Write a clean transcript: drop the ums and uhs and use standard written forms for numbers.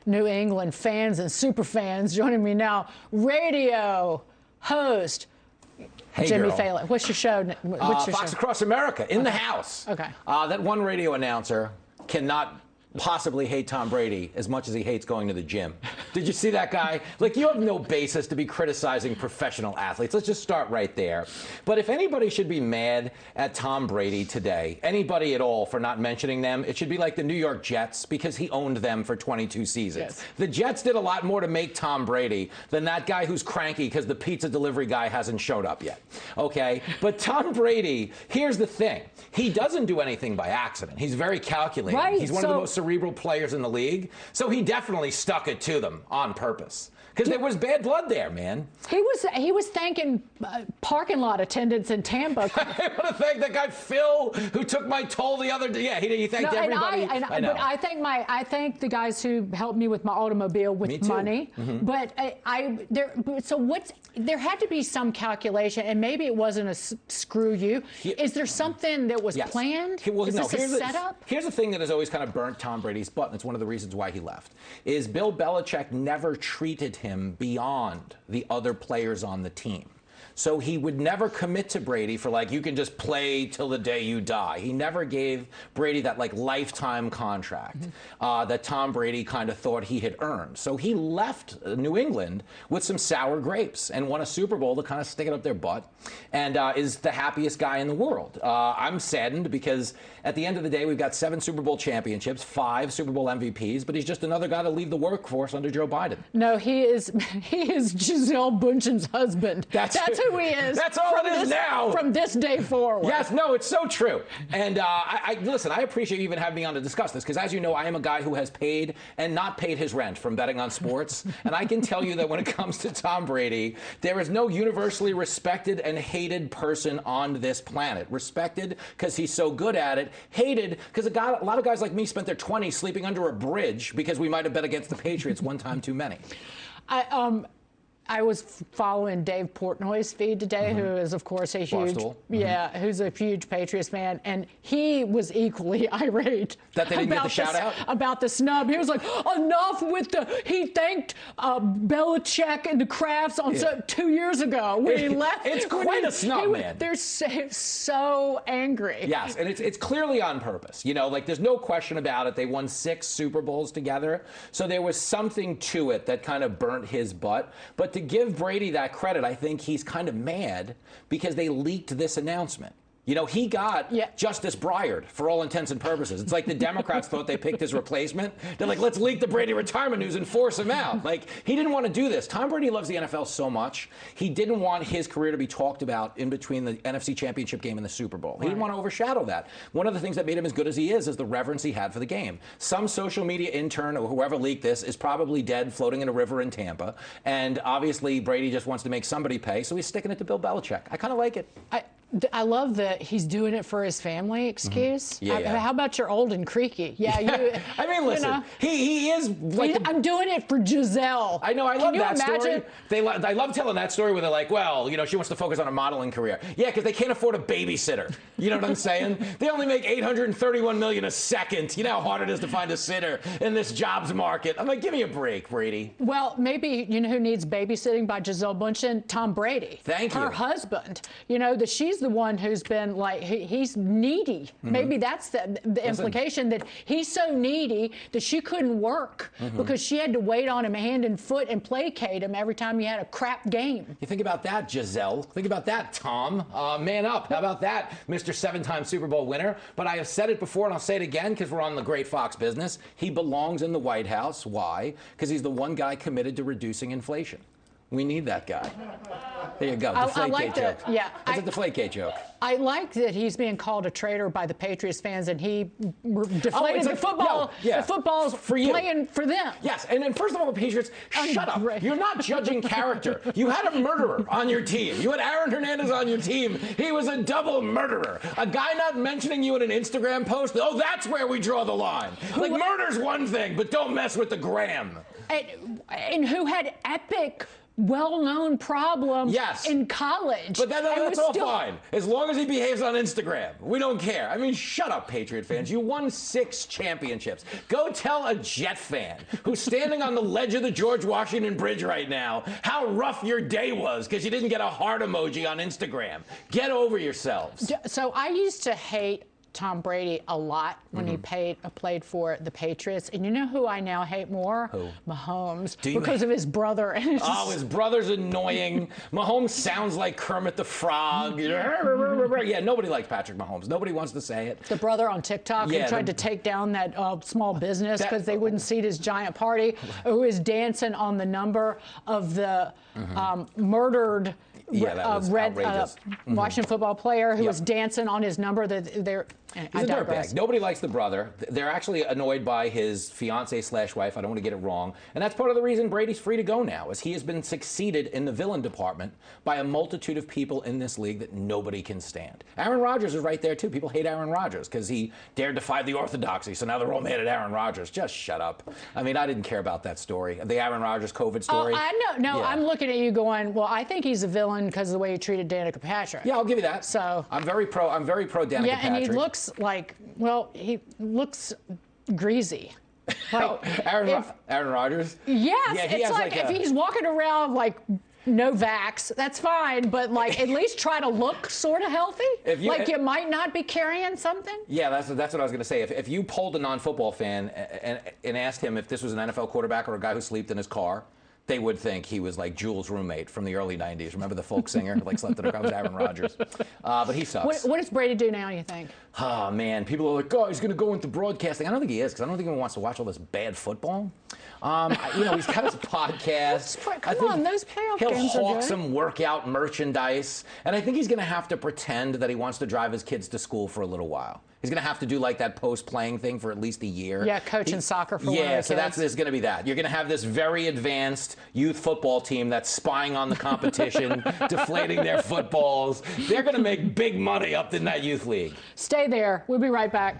New England fans and super fans. Joining me now, radio host Jimmy Failla. What's your show? Fox Across America, in the house. Okay. That one radio announcer cannot possibly hate Tom Brady as much as he hates going to the gym. Did you see that guy? Like, you have no basis to be criticizing professional athletes. Let's just start right there. But if anybody should be mad at Tom Brady today, anybody at all for not mentioning them, it should be like the New York Jets, because he owned them for 22 seasons. Yes. The Jets did a lot more to make Tom Brady than that guy who's cranky because the pizza delivery guy hasn't showed up yet. Okay? But Tom Brady, here's the thing. He doesn't do anything by accident. He's very calculated. Right, He's one of the most cerebral players in the league, so he definitely stuck it to them on purpose. Because there was bad blood there, man. He was thanking parking lot attendants in Tampa. I want to thank that guy Phil who took my toll the other day. Yeah, he thanked everybody. I know. But I thank the guys who helped me with my automobile with money. Mm-hmm. But there had to be some calculation, and maybe it wasn't a screw you. Yeah. Is there something that was planned? Is this a setup? Here's the thing that has always kind of burnt Tom Brady's butt, and it's one of the reasons why he left, is Bill Belichick never treated him beyond the other players on the team. So he would never commit to Brady for, like, you can just play till the day you die. He never gave Brady that, like, lifetime contract that Tom Brady kind of thought he had earned. So he left New England with some sour grapes and won a Super Bowl to kind of stick it up their butt, and is the happiest guy in the world. I'm saddened because at the end of the day, we've got 7 Super Bowl championships, 5 Super Bowl MVPs, but he's just another guy to leave the workforce under Joe Biden. No, he is Gisele Bündchen's husband. That's who he is. That's all it is now. From this day forward. Yes, no, it's so true. And listen, I appreciate you even having me on to discuss this, because as you know, I am a guy who has paid and not paid his rent from betting on sports. And I can tell you that when it comes to Tom Brady, there is no universally respected and hated person on this planet. Respected because he's so good at it. Hated because a lot of guys like me spent their 20s sleeping under a bridge because we might have bet against the Patriots one time too many. I was following Dave Portnoy's feed today, who is, of course, a huge, who's a huge Patriots fan, and he was equally irate that they didn't get the shout out about the snub. He was like, "Enough with the." He thanked Belichick and the Crafts on 2 years ago when he left. It's quite a snub, man. They're so angry. Yes, and it's clearly on purpose. You know, like, there's no question about it. They won 6 Super Bowls together, so there was something to it that kind of burnt his butt. But to give Brady that credit, I think he's kind of mad because they leaked this announcement. You know, he got Justice Breyer for all intents and purposes. It's like the Democrats thought they picked his replacement. They're like, let's leak the Brady retirement news and force him out. Like, he didn't want to do this. Tom Brady loves the NFL so much, he didn't want his career to be talked about in between the NFC Championship game and the Super Bowl. He didn't want to overshadow that. One of the things that made him as good as he is the reverence he had for the game. Some social media intern or whoever leaked this is probably dead, floating in a river in Tampa. And obviously, Brady just wants to make somebody pay, so he's sticking it to Bill Belichick. I kind of like it. I love that he's doing it for his family excuse. How about you're old and creaky? Yeah, you. I mean, listen, you know, he is like. I'm doing it for Giselle. I know. I love that story. I love telling that story where they're like, well, you know, she wants to focus on a modeling career. Yeah, because they can't afford a babysitter. You know what I'm saying? They only make $831 million a second. You know how hard it is to find a sitter in this jobs market. I'm like, give me a break, Brady. Well, maybe you know who needs babysitting by Gisele Bündchen? Tom Brady. Thank you. Her husband. You know that she's the one who's been like, he's needy. Maybe that's the implication, that he's so needy that she couldn't work because she had to wait on him hand and foot and placate him every time he had a crap game. You think about that, Giselle. Think about that, Tom. Man up. How about that, Mr. 7-time Super Bowl winner? But I have said it before, and I'll say it again because we're on the great Fox business. He belongs in the White House. Why? Because he's the one guy committed to reducing inflation. We need that guy. There you go. Deflategate joke. Yeah. It's a Deflategate joke. I like that he's being called a traitor by the Patriots fans, and he deflated the football. The football's for you. Playing for them. Yes, and then first of all, the Patriots, shut up. You're not judging character. You had a murderer on your team. You had Aaron Hernandez on your team. He was a double murderer. A guy not mentioning you in an Instagram post. Oh, that's where we draw the line. Like, murder's one thing, but don't mess with the gram. And who had epic well-known problem Yes. in college. But that's all fine. As long as he behaves on Instagram. We don't care. I mean, shut up, Patriot fans. You won 6 championships. Go tell a Jet fan who's standing on the ledge of the George Washington Bridge right now how rough your day was because you didn't get a heart emoji on Instagram. Get over yourselves. So I used to hate Tom Brady a lot when he played for the Patriots. And you know who I now hate more? Who? Mahomes. Because of his brother. And oh, his brother's annoying. Mahomes sounds like Kermit the Frog. Yeah, nobody likes Patrick Mahomes. Nobody wants to say it. The brother on TikTok who tried to take down that small business because they wouldn't seat his giant party, who is dancing on the number of the murdered Washington football player who was dancing on his number. He's a dirtbag. Nobody likes the brother. They're actually annoyed by his fiance/wife. I don't want to get it wrong. And that's part of the reason Brady's free to go now, is he has been succeeded in the villain department by a multitude of people in this league that nobody can stand. Aaron Rodgers is right there, too. People hate Aaron Rodgers because he dared defy the orthodoxy, so now they're all mad at Aaron Rodgers. Just shut up. I mean, I didn't care about that story, the Aaron Rodgers COVID story. Oh, I know. No, yeah. I'm looking at you going, well, I think he's a villain because of the way he treated Danica Patrick. Yeah, I'll give you that. So I'm very pro Danica Patrick. Yeah, and he looks like, well, he looks greasy. Like, Aaron Rodgers? Yes, yeah, it's like if he's walking around like no vax, that's fine, but like at least try to look sort of healthy. You might not be carrying something. Yeah, that's what I was going to say. If you polled a non-football fan and asked him if this was an NFL quarterback or a guy who slept in his car, they would think he was like Jules' roommate from the early 90s. Remember the folk singer who slept in her car? It was Aaron Rodgers. But he sucks. What does Brady do now, you think? Oh, man. People are like, oh, he's going to go into broadcasting. I don't think he is, because I don't think he wants to watch all this bad football. He's got his podcast. Come on, those playoff games are good. He'll hawk some workout merchandise. And I think he's going to have to pretend that he wants to drive his kids to school for a little while. He's going to have to do like that post-playing thing for at least a year. Yeah, coaching soccer for one of the kids. Yeah, so there's going to be that. You're going to have this very advanced youth football team that's spying on the competition, deflating their footballs. They're going to make big money up in that youth league. Stay there. We'll be right back.